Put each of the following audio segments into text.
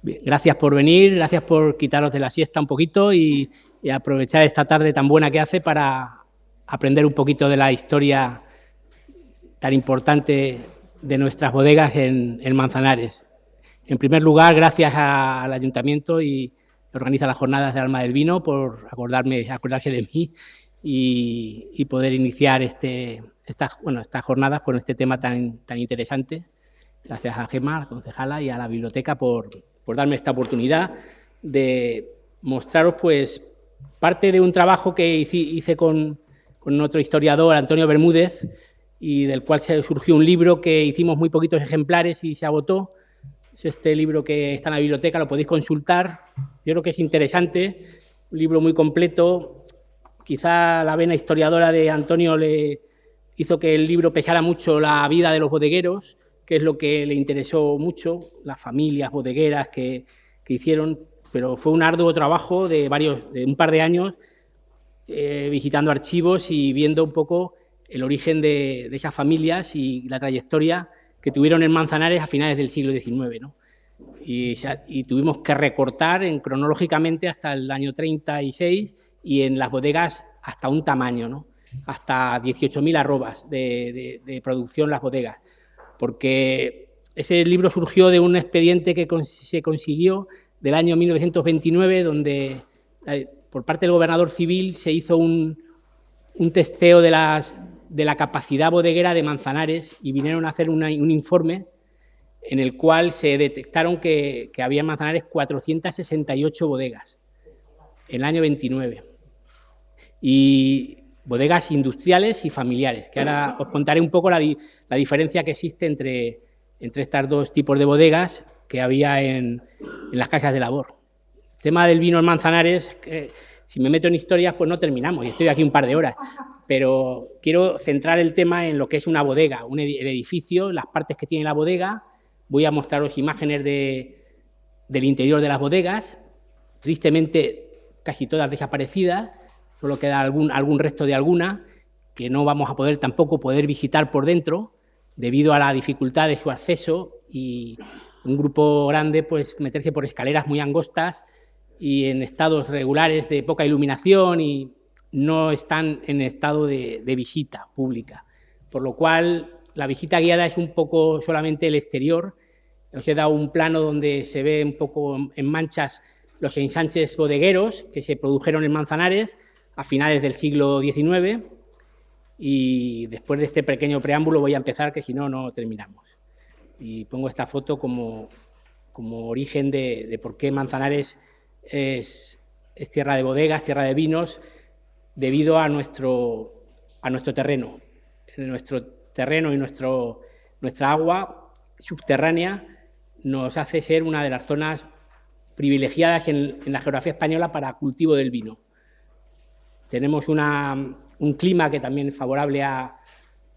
Bien, gracias por venir, gracias por quitaros de la siesta un poquito y aprovechar esta tarde tan buena que hace para aprender un poquito de la historia tan importante de nuestras bodegas en Manzanares. En primer lugar, gracias al Ayuntamiento y organiza las jornadas de Alma del Vino por acordarse de mí y poder iniciar estas jornadas con este tema tan interesante. Gracias a Gemma, la concejala, y a la biblioteca por darme esta oportunidad de mostraros pues parte de un trabajo que hice con otro historiador, Antonio Bermúdez, y del cual surgió un libro que hicimos muy poquitos ejemplares y se agotó. Es este libro que está en la biblioteca, lo podéis consultar. Yo creo que es interesante, un libro muy completo. Quizá la vena historiadora de Antonio le hizo que el libro pesara mucho la vida de los bodegueros, que es lo que le interesó mucho, las familias bodegueras que hicieron, pero fue un arduo trabajo de un par de años, visitando archivos y viendo un poco el origen de esas familias y la trayectoria que tuvieron en Manzanares a finales del siglo XIX, ¿no? Y tuvimos que recortar cronológicamente hasta el año 36 y en las bodegas hasta un tamaño, ¿no? Hasta 18.000 arrobas de producción las bodegas, porque ese libro surgió de un expediente que se consiguió del año 1929, donde por parte del gobernador civil se hizo un testeo de la capacidad bodeguera de Manzanares y vinieron a hacer un informe en el cual se detectaron que había en Manzanares 468 bodegas en el año 29. Y bodegas industriales y familiares, que ahora os contaré un poco la diferencia que existe entre estos dos tipos de bodegas que había en las casas de labor. El tema del vino en Manzanares, que si me meto en historias pues no terminamos y estoy aquí un par de horas, pero quiero centrar el tema en lo que es una bodega, el edificio, las partes que tiene la bodega. Voy a mostraros imágenes del interior de las bodegas, tristemente casi todas desaparecidas, solo queda algún resto de alguna, que no vamos a tampoco poder visitar por dentro, debido a la dificultad de su acceso y un grupo grande, pues meterse por escaleras muy angostas y en estados regulares de poca iluminación y no están en estado de visita pública. Por lo cual, la visita guiada es un poco solamente el exterior. Os he dado un plano donde se ve un poco en manchas los ensanches bodegueros que se produjeron en Manzanares a finales del siglo XIX, y después de este pequeño preámbulo voy a empezar, que si no, no terminamos. Y pongo esta foto como origen de por qué Manzanares es tierra de bodegas, tierra de vinos, debido a nuestro terreno. Nuestro terreno y nuestra agua subterránea nos hace ser una de las zonas privilegiadas en la geografía española para cultivo del vino. Tenemos un clima que también es favorable a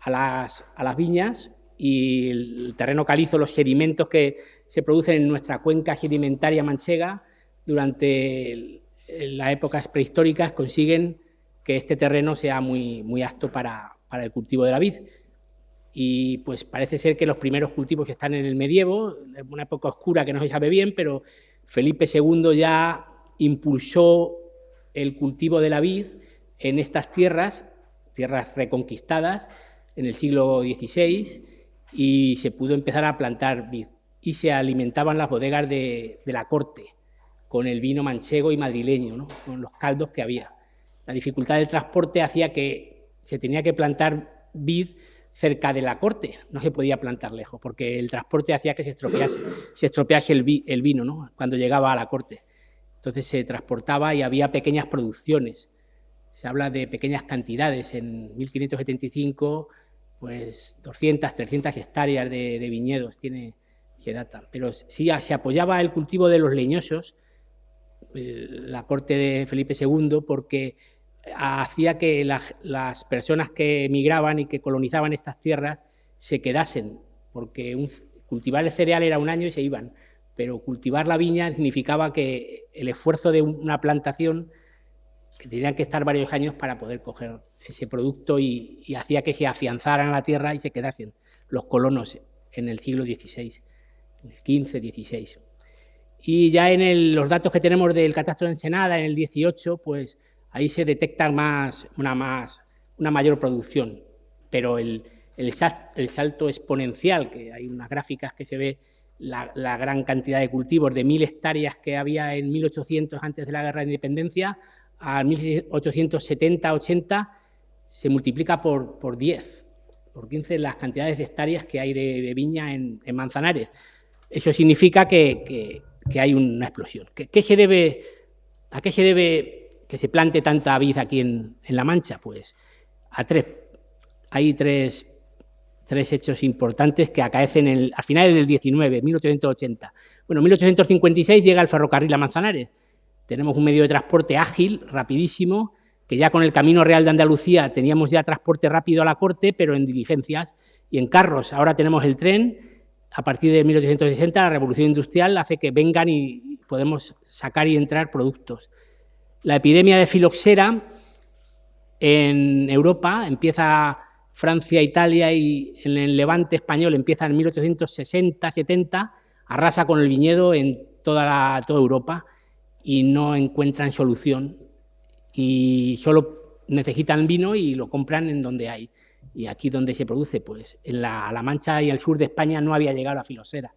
las viñas, y el terreno calizo, los sedimentos que se producen en nuestra cuenca sedimentaria manchega durante las épocas prehistóricas consiguen que este terreno sea muy apto para el cultivo de la vid. Y pues parece ser que los primeros cultivos están en el medievo, en una época oscura que no se sabe bien, pero Felipe II ya impulsó el cultivo de la vid en estas tierras reconquistadas en el siglo XVI, y se pudo empezar a plantar vid y se alimentaban las bodegas de la corte con el vino manchego y madrileño, ¿no? Con los caldos que había. La dificultad del transporte hacía que se tenía que plantar vid cerca de la corte, no se podía plantar lejos, porque el transporte hacía que se estropease el vino, ¿no? Cuando llegaba a la corte. Entonces se transportaba y había pequeñas producciones. Se habla de pequeñas cantidades. En 1575, pues 200, 300 hectáreas de viñedos se datan. Pero sí se apoyaba el cultivo de los leñosos, la corte de Felipe II, porque hacía que las personas que emigraban y que colonizaban estas tierras se quedasen, porque cultivar el cereal era un año y se iban, pero cultivar la viña significaba que el esfuerzo de una plantación, que tenían que estar varios años para poder coger ese producto, y hacía que se afianzaran en la tierra y se quedasen los colonos en el siglo XVI, XV, XVI. Y ya en los datos que tenemos del catastro de Ensenada, en el 18, pues ahí se detecta una mayor producción. Pero el salto exponencial, que hay unas gráficas que se ve la gran cantidad de cultivos, de 1.000 hectáreas que había en 1800 antes de la Guerra de Independencia, a 1870-80 se multiplica por 10, por 15 las cantidades de hectáreas que hay de viña en Manzanares. Eso significa que hay una explosión. ¿A qué se debe que se plante tanta vid aquí en La Mancha? Pues hay tres hechos importantes que acaecen a finales del 19, 1880. Bueno, en 1856 llega el ferrocarril a Manzanares. Tenemos un medio de transporte ágil, rapidísimo, que ya con el Camino Real de Andalucía teníamos ya transporte rápido a la corte, pero en diligencias y en carros. Ahora tenemos el tren. A partir de 1860, la revolución industrial hace que vengan y podemos sacar y entrar productos. La epidemia de filoxera en Europa empieza Francia, Italia y en el Levante español empieza en 1860-70, arrasa con el viñedo en toda Europa y no encuentran solución y solo necesitan vino y lo compran en donde hay. Y aquí donde se produce, pues en La Mancha y el sur de España no había llegado la filoxera.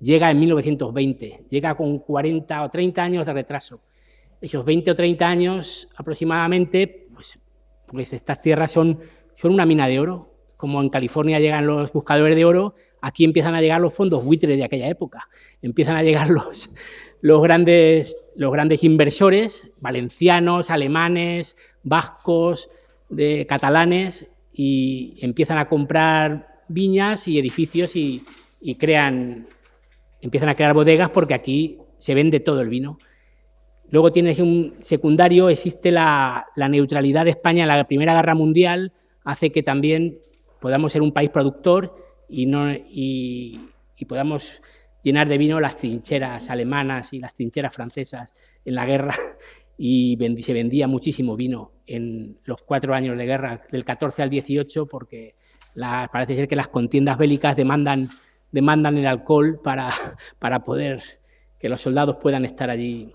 Llega en 1920, llega con 40 o 30 años de retraso. Esos 20 o 30 años aproximadamente, pues estas tierras son una mina de oro. Como en California llegan los buscadores de oro, aquí empiezan a llegar los fondos buitres de aquella época. Empiezan a llegar los grandes inversores, valencianos, alemanes, vascos, catalanes, y empiezan a comprar viñas y edificios y empiezan a crear bodegas porque aquí se vende todo el vino. Luego tienes un secundario, existe la neutralidad de España en la Primera Guerra Mundial, hace que también podamos ser un país productor y podamos llenar de vino las trincheras alemanas y las trincheras francesas en la guerra, y se vendía muchísimo vino en los 4 años de guerra, del 14 al 18, porque parece ser que las contiendas bélicas demandan el alcohol para poder que los soldados puedan estar allí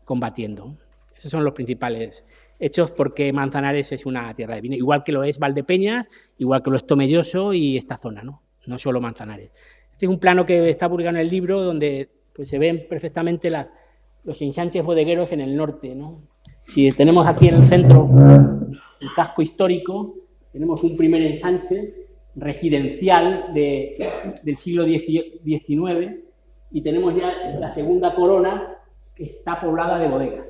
combatiendo. Esos son los principales hechos, porque Manzanares es una tierra de vino, igual que lo es Valdepeñas, igual que lo es Tomelloso y esta zona, no solo Manzanares. Este es un plano que está publicado en el libro donde pues, se ven perfectamente los ensanches bodegueros en el norte, ¿no? Si tenemos aquí en el centro el casco histórico, tenemos un primer ensanche residencial del siglo XIX y tenemos ya la segunda corona que está poblada de bodegas.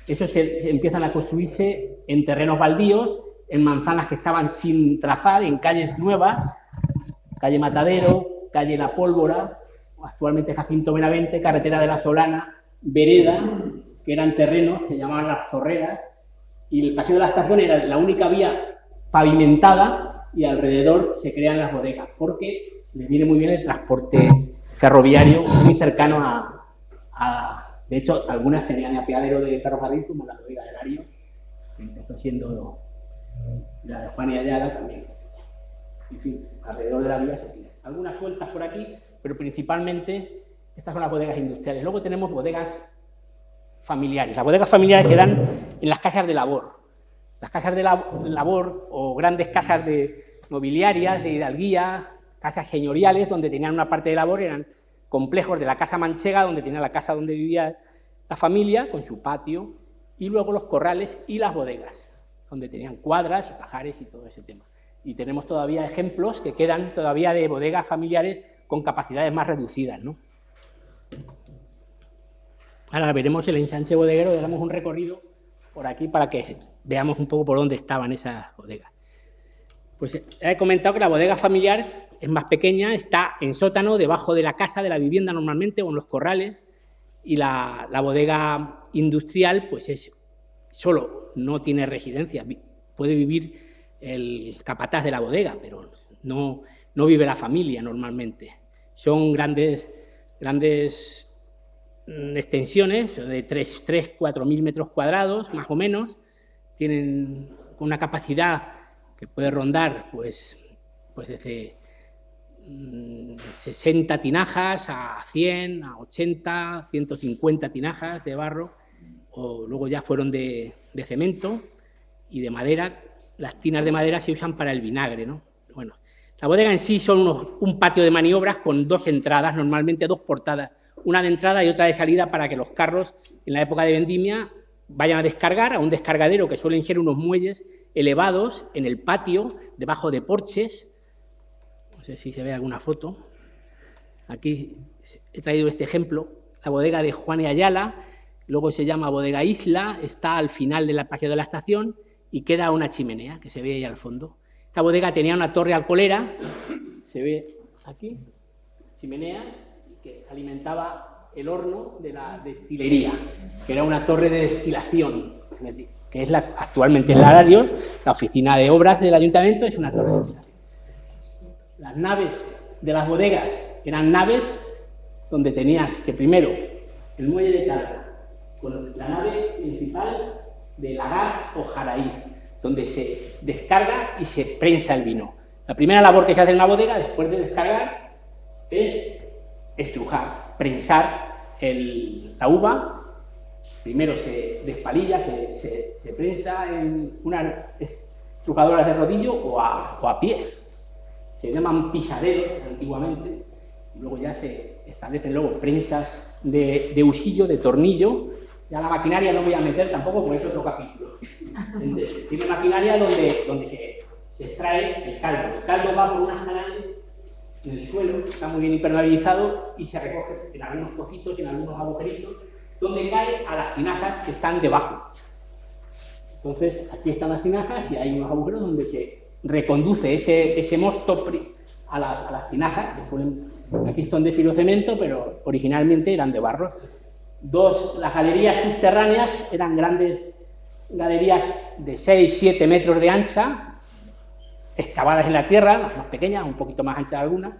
Esos empiezan a construirse en terrenos baldíos, en manzanas que estaban sin trazar, en calles nuevas, calle Matadero, calle La Pólvora, actualmente Jacinto Benavente, carretera de la Solana, vereda, que eran terrenos que llamaban las zorreras, y el Paseo de la Estación era la única vía pavimentada y alrededor se crean las bodegas, porque les viene muy bien el transporte ferroviario muy cercano de hecho, algunas tenían apeadero de ferrocarril, como la bodega del Lario, que empezó siendo la de Juan y Ayala también. En fin, alrededor de la vía se tienen algunas sueltas por aquí, pero principalmente estas son las bodegas industriales. Luego tenemos bodegas familiares. Las bodegas familiares se dan en las casas de labor. Las casas de labor o grandes casas mobiliarias, de hidalguía, casas señoriales, donde tenían una parte de labor, eran complejos de la casa manchega, donde tenía la casa donde vivía la familia, con su patio, y luego los corrales y las bodegas, donde tenían cuadras, pajares y todo ese tema. Y tenemos todavía ejemplos que quedan todavía de bodegas familiares con capacidades más reducidas, ¿no? Ahora veremos el ensanche bodeguero, le damos un recorrido por aquí para que veamos un poco por dónde estaban esas bodegas. Pues he comentado que la bodega familiar es más pequeña, está en sótano, debajo de la casa, de la vivienda normalmente, o en los corrales, y la bodega industrial pues no tiene residencia, puede vivir el capataz de la bodega, pero no vive la familia normalmente. Son grandes extensiones de 4.000 metros cuadrados, más o menos, tienen una capacidad que puede rondar pues desde 60 tinajas a 100, a 80, 150 tinajas de barro, o luego ya fueron de cemento y de madera. Las tinas de madera se usan para el vinagre, ¿no? Bueno, la bodega en sí son un patio de maniobras con 2 entradas, normalmente 2 portadas, una de entrada y otra de salida para que los carros en la época de vendimia vayan a descargar a un descargadero que suelen ser unos muelles elevados en el patio, debajo de porches. No sé si se ve alguna foto. Aquí he traído este ejemplo, la bodega de Juan y Ayala, luego se llama Bodega Isla, está al final del patio de la estación y queda una chimenea que se ve ahí al fondo. Esta bodega tenía una torre alcoholera, se ve aquí, chimenea, que alimentaba el horno de la destilería, que era una torre de destilación, que es actualmente es la Ararios, la oficina de obras del ayuntamiento es una torre de destilación. Las naves de las bodegas eran naves donde tenías que primero el muelle de carga, con la nave principal de lagar o jaraí, donde se descarga y se prensa el vino. La primera labor que se hace en la bodega, después de descargar, es estrujar, prensar la uva. Primero se despalilla, se prensa en unas estrujadoras de rodillo o a pie. Se llaman pisaderos antiguamente, luego ya se establecen prensas de husillo, de tornillo. Ya la maquinaria no voy a meter tampoco, porque es otro capítulo. Tiene maquinaria donde se extrae el caldo. El caldo va por unas canales en el suelo, está muy bien impermeabilizado y se recoge en algunos pocitos, en algunos agujeritos, donde cae a las tinajas que están debajo. Entonces, aquí están las tinajas y hay unos agujeros donde se reconduce ese mosto a las tinajas, que aquí son de filocemento, pero originalmente eran de barro. Las galerías subterráneas eran grandes galerías de 6-7 metros de ancha, excavadas en la tierra, las más pequeñas, un poquito más anchas algunas,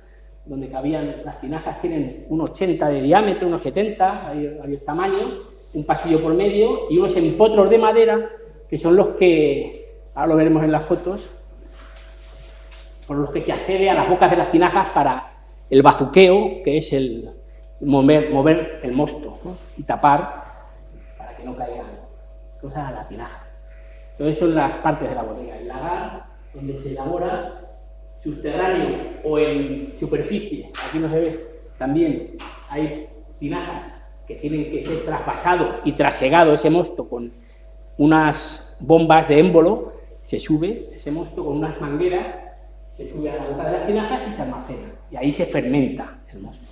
donde cabían, las tinajas tienen un 80 de diámetro, unos 70, hay varios tamaños, un pasillo por medio y unos empotros de madera, que son los que, ahora lo veremos en las fotos, por los que se accede a las bocas de las tinajas para el bazuqueo, que es el mover el mosto, ¿no? Y tapar para que no caigan cosas a la tinaja. Entonces son las partes de la bodega, el lagar, donde se elabora subterráneo o en superficie, aquí no se ve, también hay tinajas que tienen que ser traspasado y trasegado ese mosto con unas bombas de émbolo, se sube ese mosto con unas mangueras, se sube a la boca de las tinajas y se almacena, y ahí se fermenta el mosto.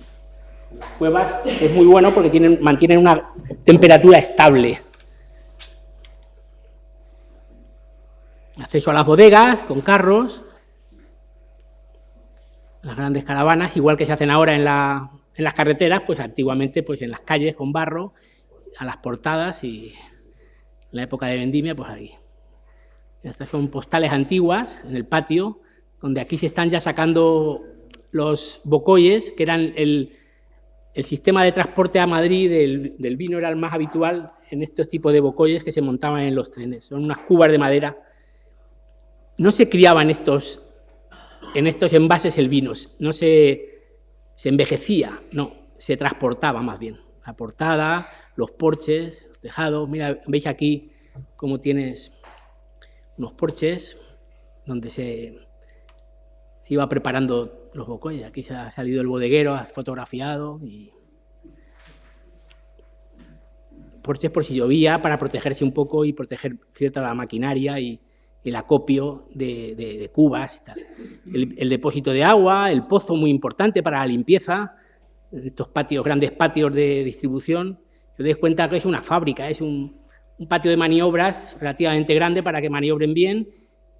En las cuevas es muy bueno porque mantienen una temperatura estable. Acceso a las bodegas con carros, las grandes caravanas, igual que se hacen ahora en las carreteras, pues antiguamente pues en las calles con barro, a las portadas y en la época de vendimia, pues ahí. Estas son postales antiguas en el patio, donde aquí se están ya sacando los bocoyes, que eran el sistema de transporte a Madrid del vino, era el más habitual en estos tipos de bocoyes que se montaban en los trenes. Son unas cubas de madera. No se criaban en estos envases el vino, no se envejecía, no, se transportaba más bien. La portada, los porches, los tejados. Mira, veis aquí cómo tienes unos porches donde se iba preparando los bocoyes. Aquí se ha salido el bodeguero, ha fotografiado. Y porches por si llovía, para protegerse un poco y proteger cierta la maquinaria y el acopio de cubas y tal. El depósito de agua, el pozo muy importante para la limpieza, estos patios, grandes patios de distribución. Si os dais cuenta que es una fábrica, es un patio de maniobras relativamente grande para que maniobren bien,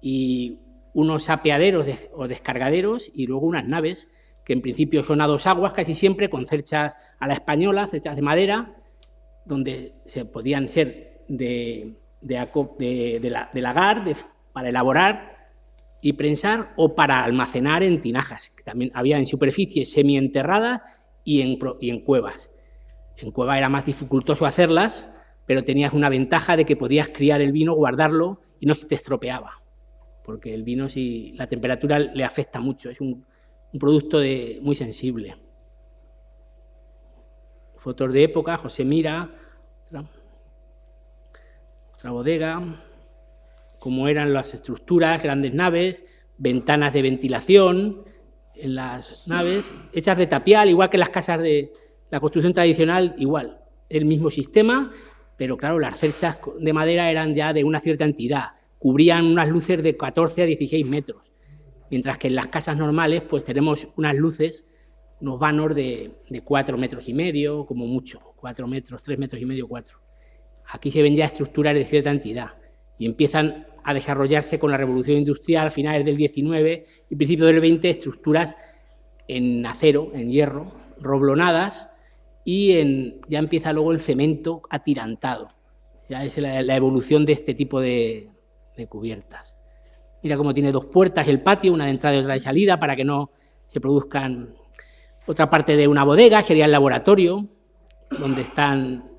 y unos apeaderos o descargaderos y luego unas naves que en principio son a 2 aguas casi siempre, con cerchas a la española, cerchas de madera, donde se podían ser de lagar, para elaborar y prensar, o para almacenar en tinajas, que también había en superficies semienterradas y en cuevas. En cueva era más dificultoso hacerlas, pero tenías una ventaja de que podías criar el vino, guardarlo y no se te estropeaba, porque el vino, si la temperatura le afecta mucho, es un un producto muy sensible. Fotos de época, José Mira, otra bodega, cómo eran las estructuras, grandes naves, ventanas de ventilación en las naves, hechas de tapial, igual que las casas de la construcción tradicional, igual, el mismo sistema, pero claro, las cerchas de madera eran ya de una cierta entidad, cubrían unas luces de 14 a 16 metros, mientras que en las casas normales pues tenemos unas luces, unos vanos de 4 metros y medio, como mucho, 4 metros, 3 metros y medio, 4. Aquí se ven ya estructuras de cierta entidad y empiezan a desarrollarse con la revolución industrial a finales del 19 y principios del 20 estructuras en acero, en hierro, roblonadas, y ya empieza luego el cemento atirantado. Ya es la evolución de este tipo de cubiertas. Mira cómo tiene 2 puertas el patio, una de entrada y otra de salida, para que no se produzcan. Otra parte de una bodega sería el laboratorio, donde están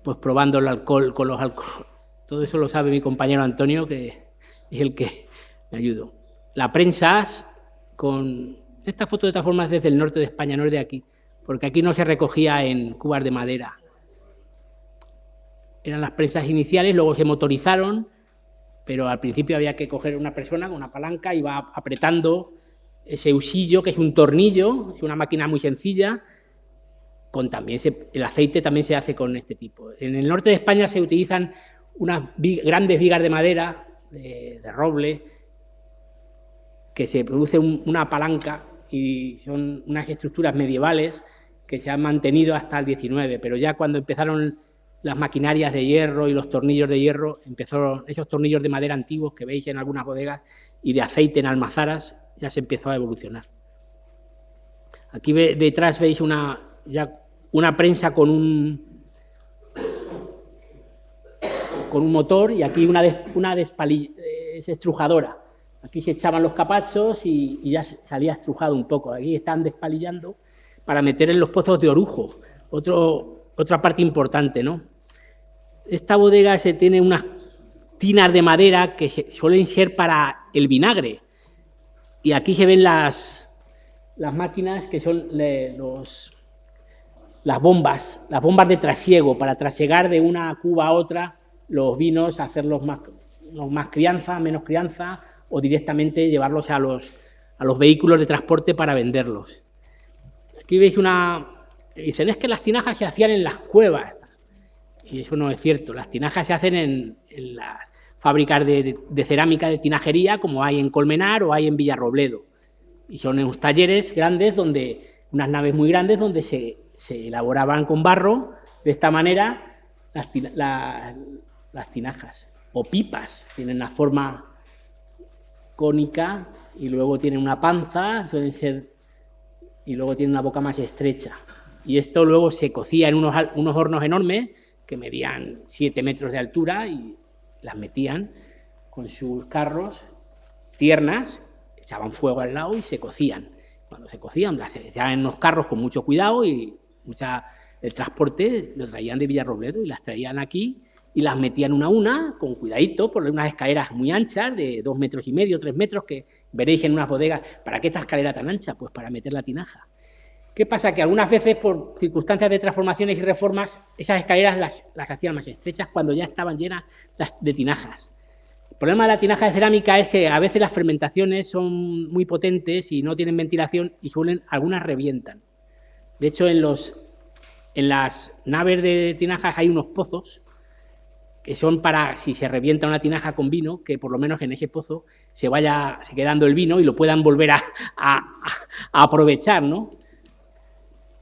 pues probando el alcohol con los alcoholes. Todo eso lo sabe mi compañero Antonio, que es el que me ayudó. La prensa, con esta foto de todas formas desde el norte de España, no es de aquí, porque aquí no se recogía en cubas de madera. Eran las prensas iniciales, luego se motorizaron, pero al principio había que coger una persona con una palanca y va apretando ese usillo, que es un tornillo, es una máquina muy sencilla. El aceite también se hace con este tipo. En el norte de España se utilizan unas grandes vigas de madera, de roble, que se produce una palanca y son unas estructuras medievales que se han mantenido hasta el 19, pero ya cuando empezaron las maquinarias de hierro y los tornillos de hierro, empezaron esos tornillos de madera antiguos que veis en algunas bodegas y de aceite en almazaras, ya se empezó a evolucionar. Aquí detrás veis una prensa con un motor, y aquí una estrujadora. Aquí se echaban los capachos y ya salía estrujado un poco. Aquí están despalillando para meter en los pozos de orujo. Otra parte importante, ¿no? Esta bodega tiene unas tinas de madera que suelen ser para el vinagre. Y aquí se ven las máquinas que son las bombas de trasiego, para trasegar de una cuba a otra los vinos, hacerlos más crianza, menos crianza, o directamente llevarlos a los vehículos de transporte para venderlos. Aquí veis dicen, es que las tinajas se hacían en las cuevas, y eso no es cierto. Las tinajas se hacen en las fábricas de cerámica, de tinajería, como hay en Colmenar o hay en Villarrobledo, y son unos talleres grandes, unas naves muy grandes, donde se elaboraban con barro, de esta manera, las tinajas, o pipas, tienen una forma cónica y luego tienen una panza, y luego tienen una boca más estrecha. Y esto luego se cocía en unos hornos enormes que medían 7 metros de altura, y las metían con sus carros tiernas, echaban fuego al lado y se cocían. Cuando se cocían, las echaban en unos carros con mucho cuidado, y el transporte lo traían de Villarrobledo y las traían aquí y las metían una a una, con cuidadito, por unas escaleras muy anchas, de 2 metros y medio, 3 metros, que veréis en unas bodegas. ¿Para qué esta escalera tan ancha? Pues para meter la tinaja. ¿Qué pasa? Que algunas veces, por circunstancias de transformaciones y reformas, esas escaleras las hacían más estrechas cuando ya estaban llenas de tinajas. El problema de la tinaja de cerámica es que a veces las fermentaciones son muy potentes y no tienen ventilación, y algunas revientan. De hecho, en las naves de tinajas hay unos pozos que son para, si se revienta una tinaja con vino, que por lo menos en ese pozo se quede dando el vino y lo puedan volver a aprovechar, ¿no?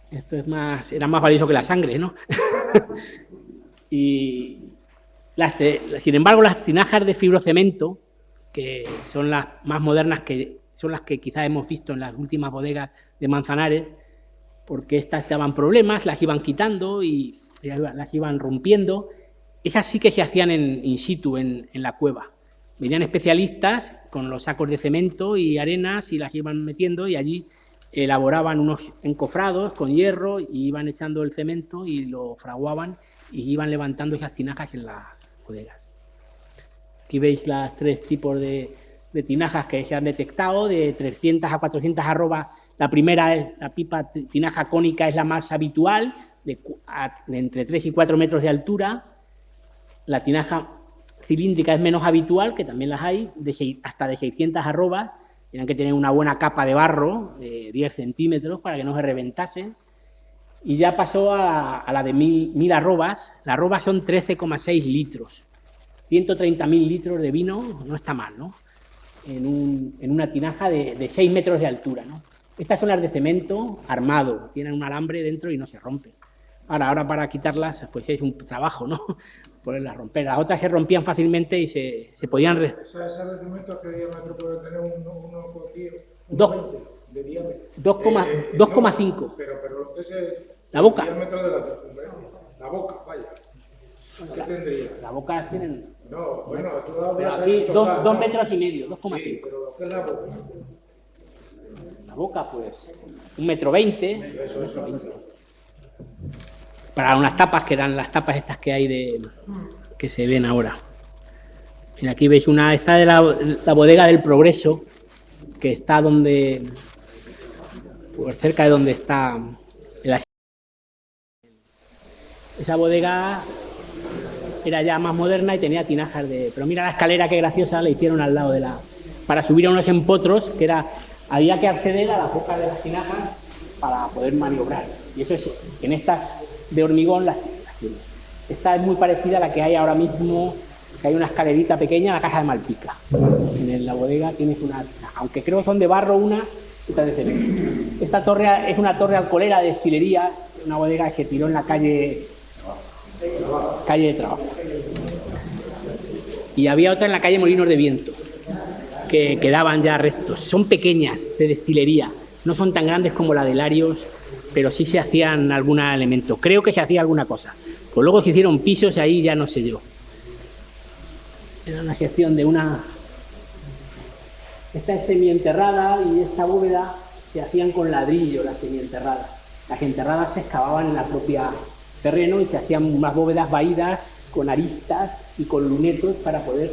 Esto era más valioso que la sangre, ¿no? Sin embargo, las tinajas de fibrocemento, que son las más modernas, que son las que quizás hemos visto en las últimas bodegas de Manzanares, porque estas daban problemas, las iban quitando y las iban rompiendo. Esas sí que se hacían in situ, en la cueva. Venían especialistas con los sacos de cemento y arenas y las iban metiendo, y allí elaboraban unos encofrados con hierro y iban echando el cemento y lo fraguaban y iban levantando esas tinajas en las bodegas. Aquí veis los 3 tipos de de tinajas que se han detectado, de 300 a 400 arrobas. La primera, la pipa tinaja cónica, es la más habitual, de entre 3 y 4 metros de altura. La tinaja cilíndrica es menos habitual, que también las hay, hasta de 600 arrobas. Tienen que tener una buena capa de barro, de 10 centímetros, para que no se reventasen. Y ya pasó a la de 1000 arrobas. Las arrobas son 13,6 litros. 130.000 litros de vino, no está mal, ¿no? En una tinaja de 6 metros de altura, ¿no? Estas son las de cemento armado, tienen un alambre dentro y no se rompen. Ahora para quitarlas, pues es un trabajo, ¿no? Poderlas romper. Las otras se rompían fácilmente y se podían... ¿Esa de cemento qué diámetro puede tener uno cocido? De diámetro. 2,5. No, pero lo que es el boca. diámetro de la circunferencia. La boca, vaya. ¿Qué tendría? La boca tienen... No, bueno, tú hablas... Pero aquí 2 metros y medio, 2,5. Sí, pero lo que es la boca. La boca, pues, 1,20 metros. Eso. Para unas tapas, que eran las tapas estas que hay que se ven ahora. Mira, aquí veis esta de la bodega del Progreso, que está pues cerca de donde está esa bodega era ya más moderna y tenía tinajas pero mira la escalera, qué graciosa, la hicieron al lado para subir a unos empotros, había que acceder a las bocas de las tinajas para poder maniobrar. Y eso es, en estas de hormigón, esta es muy parecida a la que hay ahora mismo, que hay una escalerita pequeña en la casa de Malpica. En la bodega tienes aunque creo que son de barro esta de cemento. Esta torre es una torre alcoholera de destilería, una bodega que se tiró en la calle de Trabajo. Y había otra en la calle Molinos de Viento, que quedaban ya restos. Son pequeñas, de destilería, no son tan grandes como la de Larios, pero sí se hacían algún elemento. Creo que se hacía alguna cosa. Pues luego se hicieron pisos y ahí ya no sé yo. Era una sección de Esta es semienterrada y esta bóveda se hacían con ladrillo, las semienterradas. Las enterradas se excavaban en la propia terreno y se hacían unas bóvedas vaídas con aristas y con lunetos para poder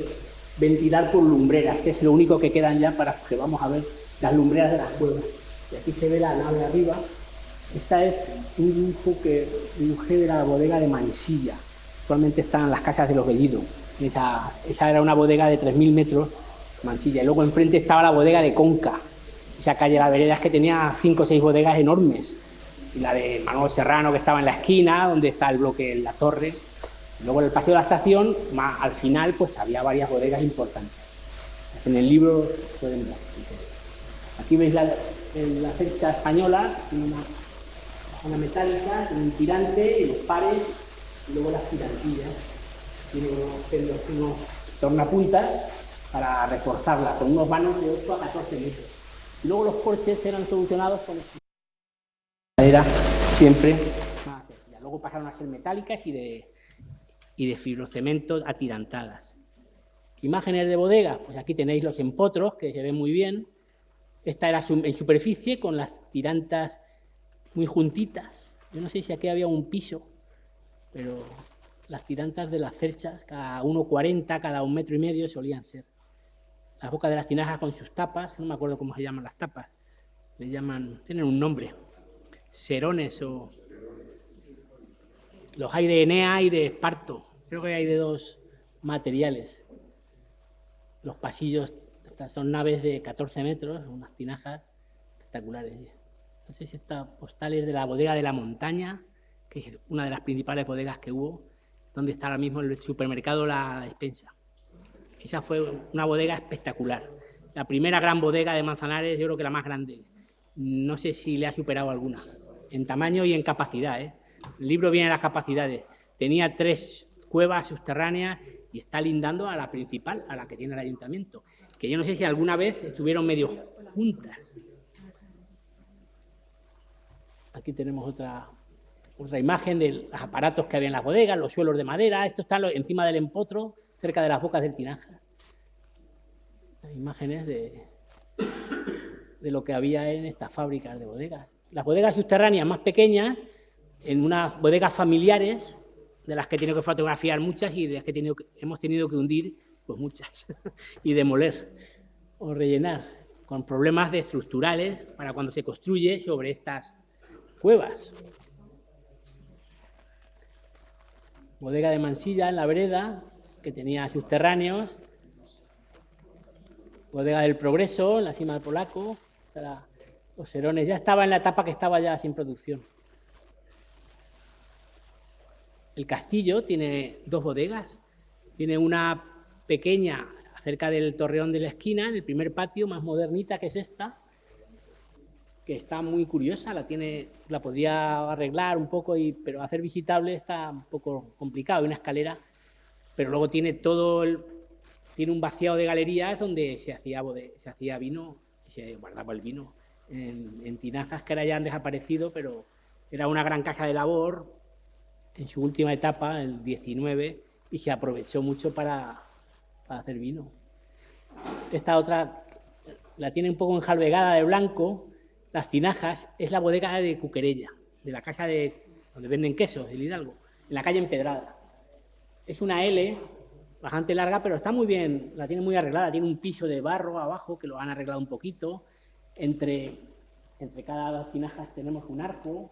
ventilar por lumbreras, que es lo único que quedan ya para que vamos a ver las lumbreras de las cuevas. Y aquí se ve la nave arriba. Esta es un dibujo que dibujé de la bodega de Mansilla. Actualmente están las casas de los Bellido. Esa era una bodega de 3.000 metros, Mansilla. Y luego enfrente estaba la bodega de Conca. Esa calle de las Veredas que tenía 5 o 6 bodegas enormes. Y la de Manuel Serrano, que estaba en la esquina, donde está el bloque en la torre. Y luego en el paseo de la estación, al final, pues había varias bodegas importantes. En el libro pueden ver. Aquí veis la cercha española, tiene una metálica, tiene un tirante y los pares, y luego las tirantillas. Tiene unos tornapuntas para reforzarla, con unos vanos de 8 a 14 metros. Y luego los porches eran solucionados con madera siempre más sencilla. Luego pasaron a ser metálicas y de fibrocemento atirantadas. Imágenes de bodegas, pues aquí tenéis los empotros, que se ven muy bien. Esta era en superficie, con las tirantas muy juntitas. Yo no sé si aquí había un piso, pero las tirantas de las cerchas, cada 1,40, cada 1,5 metros solían ser. Las bocas de las tinajas con sus tapas, no me acuerdo cómo se llaman las tapas, tienen un nombre, serones o... Los hay de Enea y de Esparto, creo que hay de 2 materiales. Los pasillos, estas son naves de 14 metros, unas tinajas espectaculares. No sé si esta postal es de la bodega de la Montaña, que es una de las principales bodegas que hubo, donde está ahora mismo el supermercado La Despensa. Esa fue una bodega espectacular. La primera gran bodega de Manzanares, yo creo que la más grande. No sé si le ha superado alguna, en tamaño y en capacidad, ¿eh? El libro viene de las capacidades. Tenía 3 cuevas subterráneas y está lindando a la principal, a la que tiene el ayuntamiento, que yo no sé si alguna vez estuvieron medio juntas. Aquí tenemos otra imagen de los aparatos que había en las bodegas, los suelos de madera. Esto está encima del empotro, cerca de las bocas del tinaja. Hay imágenes de lo que había en estas fábricas de bodegas. Las bodegas subterráneas más pequeñas, en unas bodegas familiares, de las que he tenido que fotografiar muchas y de las que hemos tenido que hundir, pues muchas, y demoler. o rellenar, con problemas de estructurales para cuando se construye sobre estas cuevas. Bodega de Mansilla en la vereda, que tenía subterráneos. Bodega del Progreso, en la cima del Polaco. Los Serones, ya estaba en la etapa que estaba ya sin producción. El castillo tiene 2 bodegas. Tiene una pequeña cerca del torreón de la esquina, en el primer patio, más modernita, que es esta, que está muy curiosa, la podría arreglar un poco, pero hacer visitable está un poco complicado. Hay una escalera, pero luego tiene tiene un vaciado de galerías donde se hacía vino y se guardaba el vino en tinajas que ahora ya han desaparecido, pero era una gran caja de labor en su última etapa, el 19, y se aprovechó mucho para hacer vino. Esta otra la tiene un poco enjalbegada de blanco. Las tinajas es la bodega de Cuquerella, de la casa donde venden quesos, el Hidalgo, en la calle Empedrada. Es una L bastante larga, pero está muy bien, la tiene muy arreglada. Tiene un piso de barro abajo que lo han arreglado un poquito. Entre cada 2 tinajas tenemos un arco,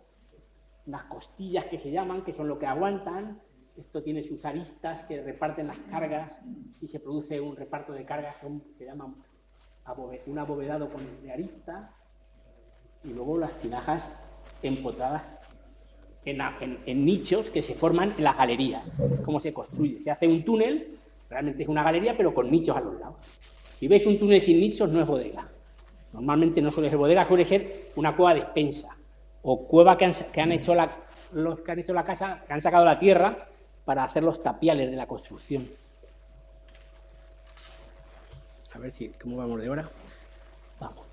unas costillas que se llaman, que son lo que aguantan. Esto tiene sus aristas que reparten las cargas y se produce un reparto de cargas que se llama un abovedado de arista. Y luego las tinajas empotradas en nichos que se forman en las galerías. ¿Cómo se construye? Se hace un túnel, realmente es una galería, pero con nichos a los lados. Si veis un túnel sin nichos, no es bodega. Normalmente no suele ser bodega, suele ser una cueva despensa o cueva que han hecho los que han hecho la casa, que han sacado la tierra para hacer los tapiales de la construcción. A ver cómo vamos de hora. Vamos,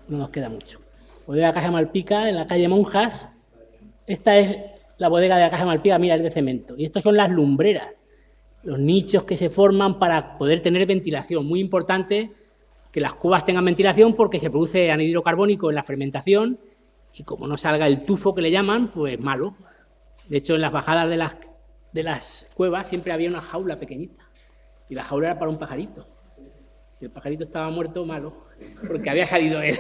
no nos queda mucho. Bodega Caja Malpica, en la calle Monjas. Esta es la bodega de la Caja Malpica, mira, es de cemento. Y estas son las lumbreras, los nichos que se forman para poder tener ventilación. Muy importante que las cuevas tengan ventilación porque se produce anhídrido carbónico en la fermentación y como no salga el tufo que le llaman, pues malo. De hecho, en las bajadas de las cuevas siempre había una jaula pequeñita y la jaula era para un pajarito. Si el pajarito estaba muerto, malo, porque había salido el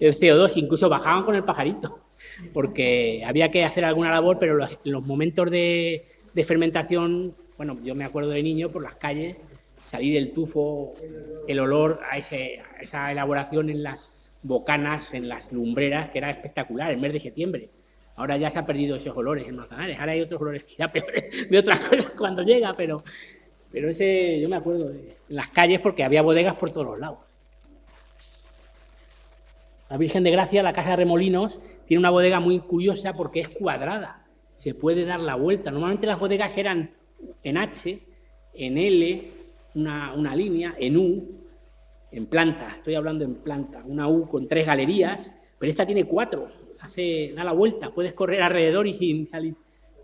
CO2, incluso bajaban con el pajarito, porque había que hacer alguna labor, pero en los momentos de fermentación, bueno, yo me acuerdo de niño por las calles, salir el tufo, el olor a esa elaboración en las bocanas, en las lumbreras, que era espectacular, el mes de septiembre. Ahora ya se han perdido esos olores en Manzanares, ahora hay otros olores quizá peores de otras cosas cuando llega, pero ese yo me acuerdo en las calles porque había bodegas por todos los lados. La Virgen de Gracia, la Casa de Remolinos, tiene una bodega muy curiosa porque es cuadrada, se puede dar la vuelta. Normalmente las bodegas eran en H, en L, una línea, en U, en planta, estoy hablando en planta, una U con 3 galerías, pero esta tiene 4, da la vuelta, puedes correr alrededor y sin salir.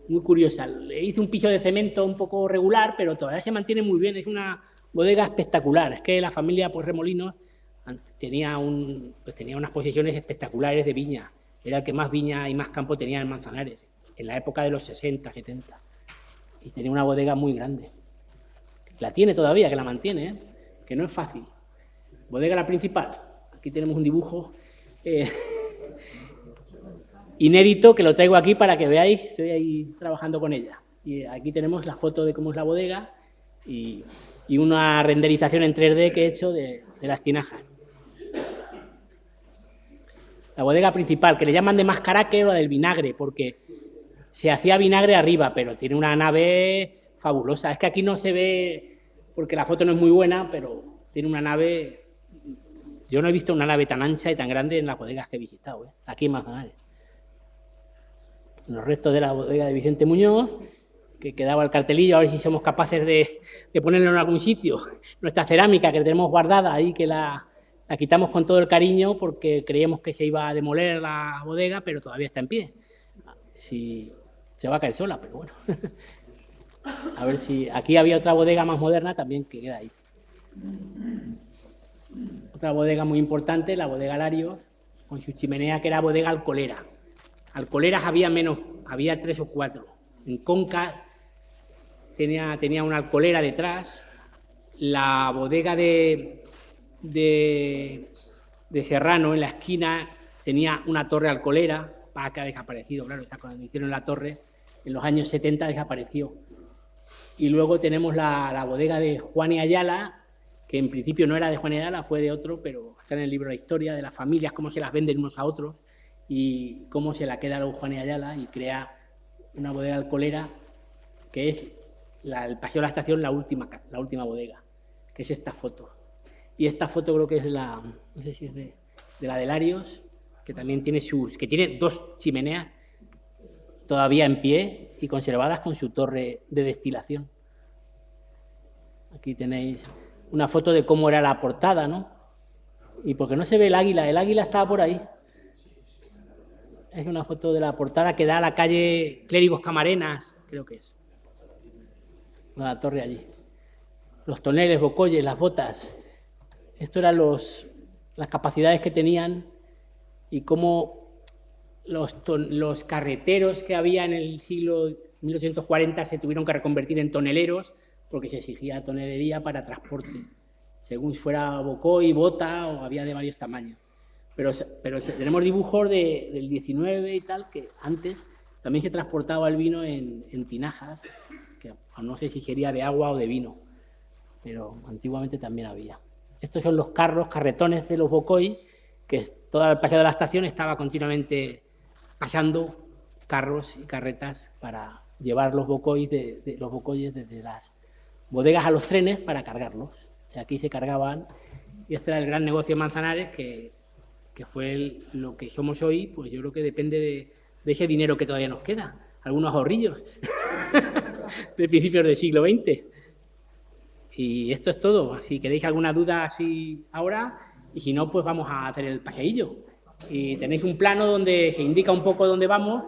Muy curiosa. Le hice un piso de cemento un poco regular, pero todavía se mantiene muy bien. Es una bodega espectacular. Es que la familia pues, Remolinos tenía unas posesiones espectaculares de viña. Era el que más viña y más campo tenía en Manzanares, en la época de los 60, 70. Y tenía una bodega muy grande. La tiene todavía, que la mantiene, que no es fácil. Bodega la principal. Aquí tenemos un dibujo inédito que lo traigo aquí para que veáis, estoy ahí trabajando con ella. Y aquí tenemos la foto de cómo es la bodega y una renderización en 3D que he hecho de las tinajas. La bodega principal, que le llaman de Mascaraque o del vinagre, porque se hacía vinagre arriba, pero tiene una nave fabulosa. Es que aquí no se ve, porque la foto no es muy buena, pero tiene una nave. Yo no he visto una nave tan ancha y tan grande en las bodegas que he visitado, aquí en Manzanares. Los restos de la bodega de Vicente Muñoz, que quedaba el cartelillo, a ver si somos capaces de ponerlo en algún sitio. Nuestra cerámica que tenemos guardada ahí, que la quitamos con todo el cariño porque creíamos que se iba a demoler la bodega, pero todavía está en pie. Si se va a caer sola, pero bueno. A ver si... Aquí había otra bodega más moderna también que queda ahí. Otra bodega muy importante, la bodega Larios, con su chimenea, que era bodega alcoholera. Alcoholeras había menos, había 3 o 4. En Conca tenía una alcoholera detrás. La bodega de de Serrano, en la esquina, tenía una torre alcoholera, que ha desaparecido, claro, cuando hicieron la torre, en los años 70 desapareció. Y luego tenemos la bodega de Juan y Ayala, que en principio no era de Juan y Ayala, fue de otro, pero está en el libro de la historia de las familias, cómo se las venden unos a otros y cómo se la queda luego Juan y Ayala y crea una bodega alcoholera que es el Paseo de la Estación, la última bodega, que es esta foto. Y esta foto creo que es no sé si es de la de Larios, que también tiene que tiene 2 chimeneas todavía en pie y conservadas con su torre de destilación. Aquí tenéis una foto de cómo era la portada, ¿no? Y porque no se ve el águila estaba por ahí. Es una foto de la portada que da a la calle Clérigos Camarenas, creo que es. La torre allí. Los toneles, bocoyes, las botas. Esto eran las capacidades que tenían y cómo los carreteros que había en el siglo 1840 se tuvieron que reconvertir en toneleros porque se exigía tonelería para transporte, según fuera bocoy, bota o había de varios tamaños. Pero tenemos dibujos del 19 y tal, que antes también se transportaba el vino en tinajas, que no sé si sería de agua o de vino, pero antiguamente también había. Estos son los carretones de los bocoy, que todo el paseo de la estación estaba continuamente pasando carros y carretas para llevar los bocoys los bocoyes desde las bodegas a los trenes para cargarlos. Y aquí se cargaban, y este era el gran negocio de Manzanares, que fue lo que somos hoy, pues yo creo que depende de ese dinero que todavía nos queda, algunos ahorrillos de principios del siglo XX. Y esto es todo. Si queréis alguna duda así ahora, y si no, pues vamos a hacer el paseillo. Y tenéis un plano donde se indica un poco dónde vamos